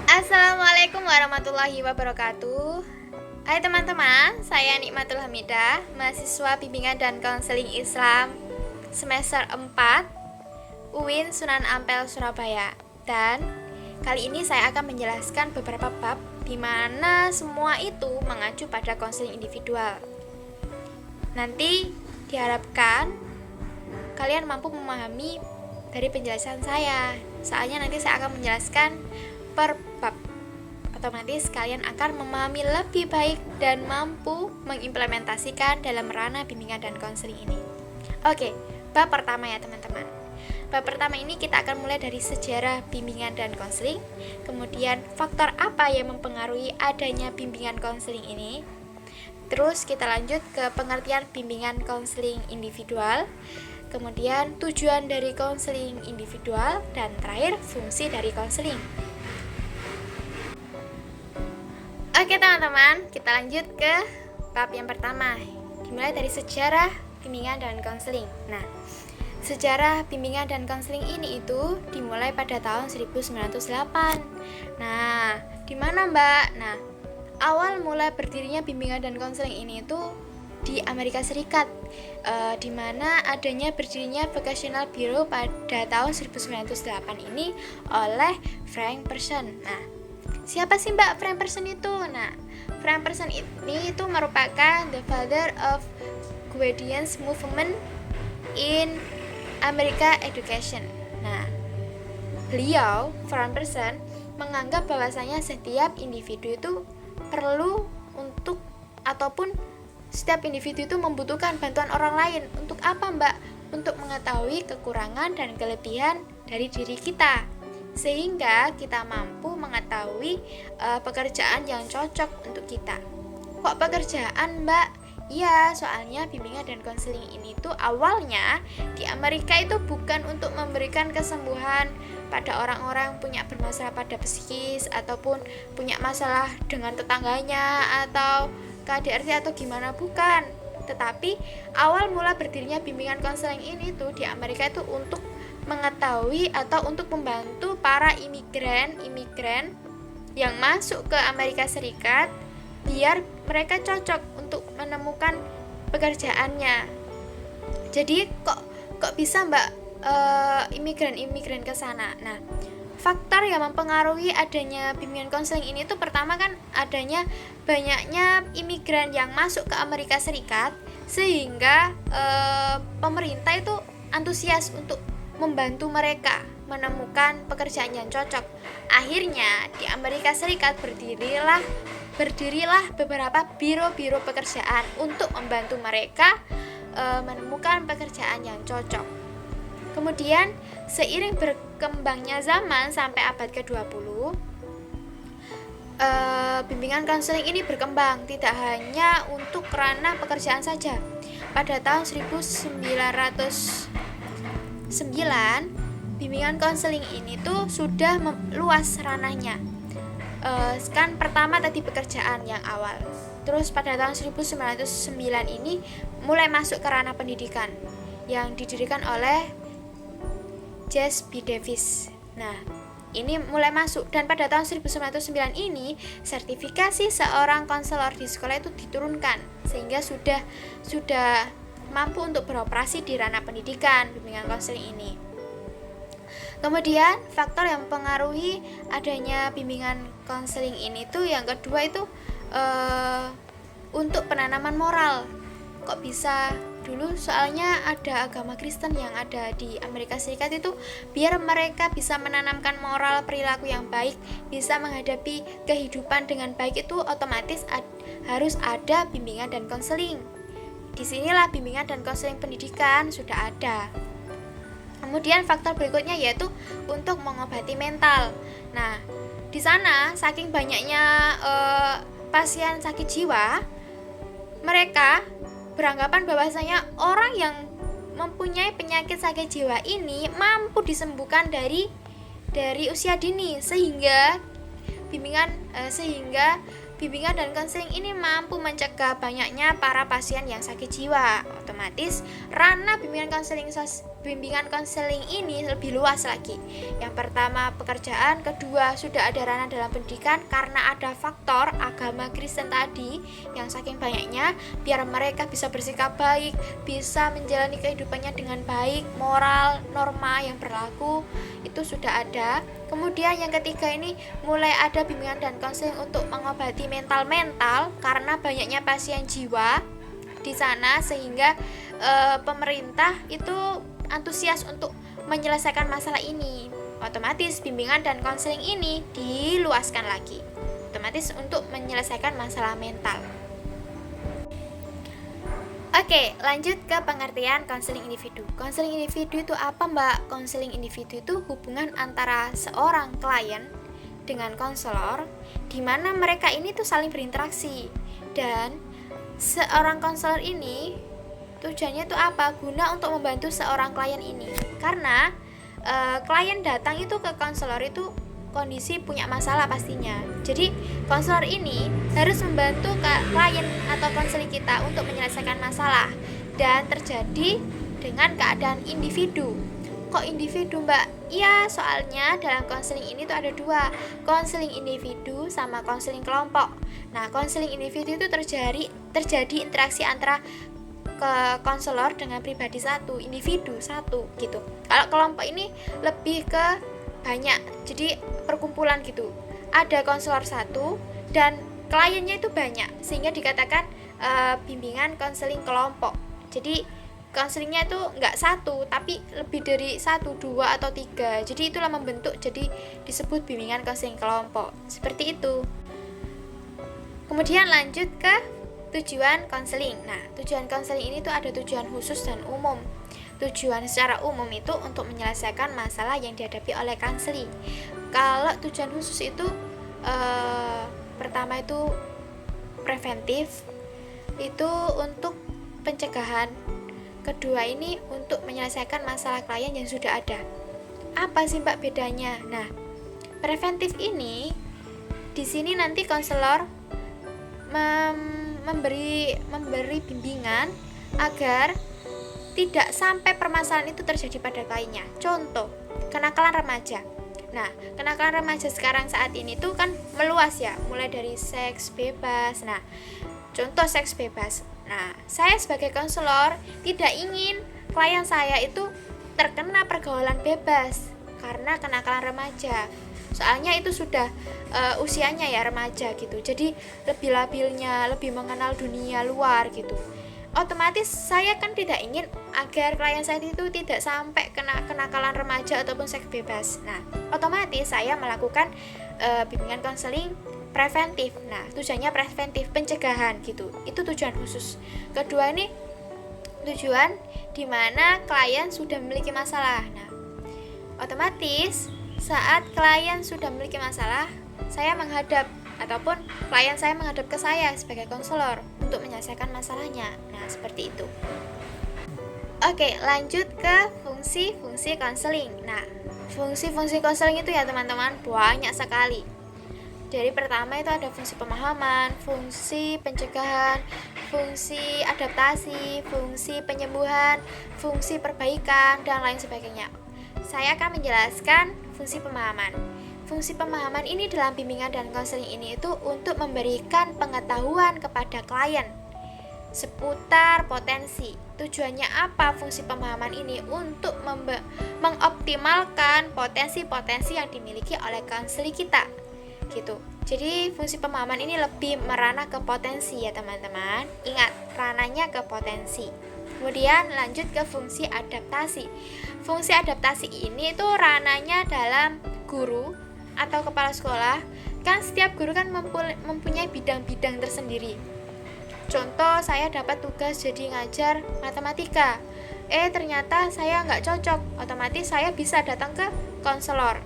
Assalamualaikum warahmatullahi wabarakatuh. Hai teman-teman, saya Nikmatul Hamidah, mahasiswa bimbingan dan konseling Islam semester 4 UIN Sunan Ampel Surabaya. Dan kali ini saya akan menjelaskan beberapa bab di mana semua itu mengacu pada konseling individual. Nanti diharapkan kalian mampu memahami dari penjelasan saya. Soalnya nanti saya akan menjelaskan per bab. Otomatis kalian akan memahami lebih baik dan mampu mengimplementasikan dalam ranah bimbingan dan konseling ini. Oke, bab pertama ya teman-teman. Bab pertama ini kita akan mulai dari sejarah bimbingan dan konseling, kemudian faktor apa yang mempengaruhi adanya bimbingan konseling ini. Terus kita lanjut ke pengertian bimbingan konseling individual, kemudian tujuan dari konseling individual, dan terakhir fungsi dari konseling. Oke teman-teman, kita lanjut ke bab yang pertama, dimulai dari sejarah bimbingan dan konseling. Nah, sejarah bimbingan dan konseling ini itu dimulai pada tahun 1908. Nah, di mana Mbak? Nah, awal mulai berdirinya bimbingan dan konseling ini itu di Amerika Serikat, di mana adanya berdirinya Vocational Bureau pada tahun 1908 ini oleh Frank Person. Nah, siapa sih Mbak Frank Person itu? Nah, Frank Person ini itu merupakan the father of Guardians Movement in America Education. Nah, beliau, Frank Person, menganggap bahwasanya setiap individu itu perlu untuk ataupun setiap individu itu membutuhkan bantuan orang lain. Untuk apa Mbak? Untuk mengetahui kekurangan dan kelebihan dari diri kita, sehingga kita mampu mengetahui pekerjaan yang cocok untuk kita. Kok pekerjaan Mbak? Iya, soalnya bimbingan dan konseling ini tuh awalnya di Amerika itu bukan untuk memberikan kesembuhan pada orang-orang punya bermasalah pada psikis ataupun punya masalah dengan tetangganya atau KDRT atau gimana, bukan. Tetapi awal mula berdirinya bimbingan konseling ini tuh di Amerika itu untuk mengetahui atau untuk membantu para imigran yang masuk ke Amerika Serikat biar mereka cocok untuk menemukan pekerjaannya. Jadi kok bisa Mbak imigran ke sana? Nah, faktor yang mempengaruhi adanya bimbingan konseling ini tuh pertama kan adanya banyaknya imigran yang masuk ke Amerika Serikat, sehingga pemerintah itu antusias untuk membantu mereka menemukan pekerjaan yang cocok. Akhirnya di Amerika Serikat berdirilah beberapa biro-biro pekerjaan untuk membantu mereka menemukan pekerjaan yang cocok. Kemudian seiring berkembangnya zaman sampai abad ke-20, bimbingan konseling ini berkembang tidak hanya untuk ranah pekerjaan saja. Pada tahun 1909, bimbingan konseling ini tuh sudah luas ranahnya. Kan pertama tadi pekerjaan yang awal. Terus pada tahun 1909 ini mulai masuk ke ranah pendidikan yang didirikan oleh Jas B. Davis. Nah, ini mulai masuk, dan pada tahun 1909 ini sertifikasi seorang konselor di sekolah itu diturunkan sehingga sudah mampu untuk beroperasi di ranah pendidikan bimbingan konseling ini. Kemudian faktor yang mempengaruhi adanya bimbingan konseling ini tuh yang kedua itu untuk penanaman moral. Kok bisa? Dulu soalnya ada agama Kristen yang ada di Amerika Serikat itu biar mereka bisa menanamkan moral perilaku yang baik, bisa menghadapi kehidupan dengan baik, itu otomatis harus ada bimbingan dan konseling. Disinilah bimbingan dan konseling pendidikan sudah ada. Kemudian faktor berikutnya yaitu untuk mengobati mental. Nah, di sana saking banyaknya pasien sakit jiwa, mereka beranggapan bahwasanya orang yang mempunyai penyakit sakit jiwa ini mampu disembuhkan dari usia dini, sehingga bimbingan dan konseling ini mampu mencegah banyaknya para pasien yang sakit jiwa. Otomatis ranah bimbingan bimbingan konseling ini lebih luas lagi. Yang pertama pekerjaan, kedua sudah ada ranah dalam pendidikan karena ada faktor agama Kristen tadi yang saking banyaknya, biar mereka bisa bersikap baik, bisa menjalani kehidupannya dengan baik, moral, norma yang berlaku itu sudah ada. Kemudian yang ketiga ini mulai ada bimbingan dan konseling untuk mengobati mental karena banyaknya pasien jiwa di sana, sehingga pemerintah itu antusias untuk menyelesaikan masalah ini. Otomatis bimbingan dan konseling ini diluaskan lagi, otomatis untuk menyelesaikan masalah mental. Oke, lanjut ke pengertian konseling individu. Konseling individu itu apa, Mbak? Konseling individu itu hubungan antara seorang klien dengan konselor, di mana mereka ini tuh saling berinteraksi, dan seorang konselor ini tujuannya itu apa? Guna untuk membantu seorang klien ini. Karena klien datang itu ke konselor itu kondisi punya masalah pastinya. Jadi konselor ini harus membantu klien atau konseling kita untuk menyelesaikan masalah, dan terjadi dengan keadaan individu. Kok individu, Mbak? Iya, soalnya dalam konseling ini tuh ada dua, konseling individu sama konseling kelompok. Nah, konseling individu itu terjadi interaksi antara ke konselor dengan pribadi satu, individu satu gitu. Kalau kelompok ini lebih ke banyak, jadi perkumpulan gitu. Ada konselor satu dan kliennya itu banyak, sehingga dikatakan bimbingan konseling kelompok. Jadi konselingnya itu nggak satu, tapi lebih dari satu, dua atau tiga. Jadi itulah membentuk jadi disebut bimbingan konseling kelompok. Seperti itu. Kemudian lanjut ke tujuan konseling. Nah, tujuan konseling ini tuh ada tujuan khusus dan umum. Tujuan secara umum itu untuk menyelesaikan masalah yang dihadapi oleh konseling. Kalau tujuan khusus itu pertama itu preventif, itu untuk pencegahan. Kedua ini untuk menyelesaikan masalah klien yang sudah ada. Apa sih, Mbak, bedanya? Nah, preventif ini di sini nanti konselor memberi bimbingan agar tidak sampai permasalahan itu terjadi pada kliennya. Contoh, kenakalan remaja. Nah, kenakalan remaja sekarang saat ini tuh kan meluas ya, mulai dari seks bebas. Nah, contoh seks bebas. Nah, saya sebagai konselor tidak ingin klien saya itu terkena pergaulan bebas karena kenakalan remaja. Soalnya itu sudah usianya ya remaja gitu, jadi lebih labilnya, lebih mengenal dunia luar gitu. Otomatis saya kan tidak ingin agar klien saya itu tidak sampai kena kenakalan remaja ataupun seks bebas. Nah, otomatis saya melakukan bimbingan konseling preventif. Nah, tujuannya preventif, pencegahan gitu. Itu tujuan khusus. Kedua ini tujuan di mana klien sudah memiliki masalah. Nah, otomatis saat klien sudah memiliki masalah, saya menghadap ataupun klien saya menghadap ke saya sebagai konselor untuk menyelesaikan masalahnya. Nah, seperti itu. Oke, lanjut ke fungsi-fungsi konseling. Nah, fungsi-fungsi konseling itu ya teman-teman banyak sekali. Dari pertama itu ada fungsi pemahaman, fungsi pencegahan, fungsi adaptasi, fungsi penyembuhan, fungsi perbaikan, dan lain sebagainya. Saya akan menjelaskan fungsi pemahaman. Fungsi pemahaman ini dalam bimbingan dan konseling ini itu untuk memberikan pengetahuan kepada klien seputar potensi. Tujuannya apa fungsi pemahaman ini? Untuk mengoptimalkan potensi-potensi yang dimiliki oleh konseling kita gitu. Jadi fungsi pemahaman ini lebih merana ke potensi ya teman-teman. Ingat, rananya ke potensi. Kemudian lanjut ke fungsi adaptasi. Fungsi adaptasi ini itu rananya dalam guru atau kepala sekolah. Kan setiap guru kan mempunyai bidang-bidang tersendiri. Contoh, saya dapat tugas jadi ngajar matematika. Ternyata saya nggak cocok. Otomatis saya bisa datang ke konselor.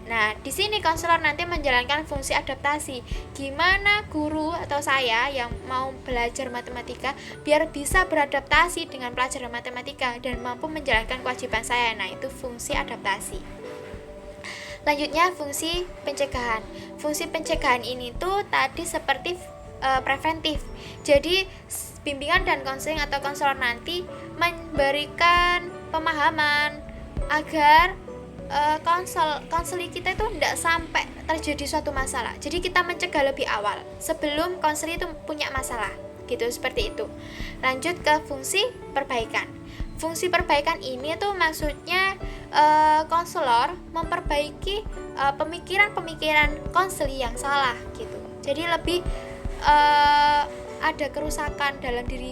Nah, di sini konselor nanti menjalankan fungsi adaptasi. Gimana guru atau saya yang mau belajar matematika biar bisa beradaptasi dengan pelajaran matematika dan mampu menjalankan kewajiban saya. Nah, itu fungsi adaptasi. Lanjutnya fungsi pencegahan. Fungsi pencegahan ini tuh tadi seperti preventif. Jadi bimbingan dan konseling atau konselor nanti memberikan pemahaman agar konseling kita itu tidak sampai terjadi suatu masalah. Jadi kita mencegah lebih awal sebelum konseling itu punya masalah, gitu, seperti itu. Lanjut ke fungsi perbaikan. Fungsi perbaikan ini tuh maksudnya konselor memperbaiki pemikiran-pemikiran konseli yang salah, gitu. Jadi lebih ada kerusakan dalam diri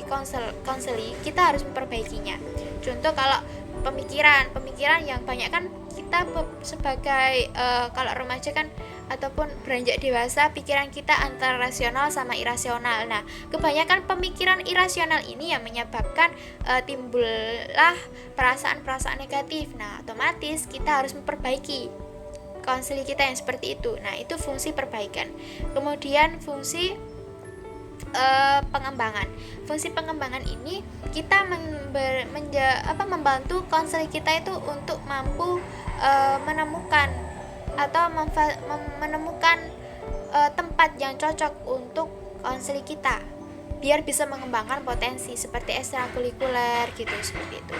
konseli, kita harus memperbaikinya. Contoh kalau pemikiran yang banyak kan kita sebagai kalau remaja kan ataupun beranjak dewasa, pikiran kita antara rasional sama irasional. Nah, kebanyakan pemikiran irasional ini yang menyebabkan timbullah perasaan-perasaan negatif. Nah, otomatis kita harus memperbaiki konseli kita yang seperti itu. Nah, itu fungsi perbaikan. Kemudian fungsi pengembangan. Fungsi pengembangan ini kita membantu konseling kita itu untuk mampu menemukan atau menemukan tempat yang cocok untuk konseling kita biar bisa mengembangkan potensi seperti ekstrakurikuler, gitu, seperti itu.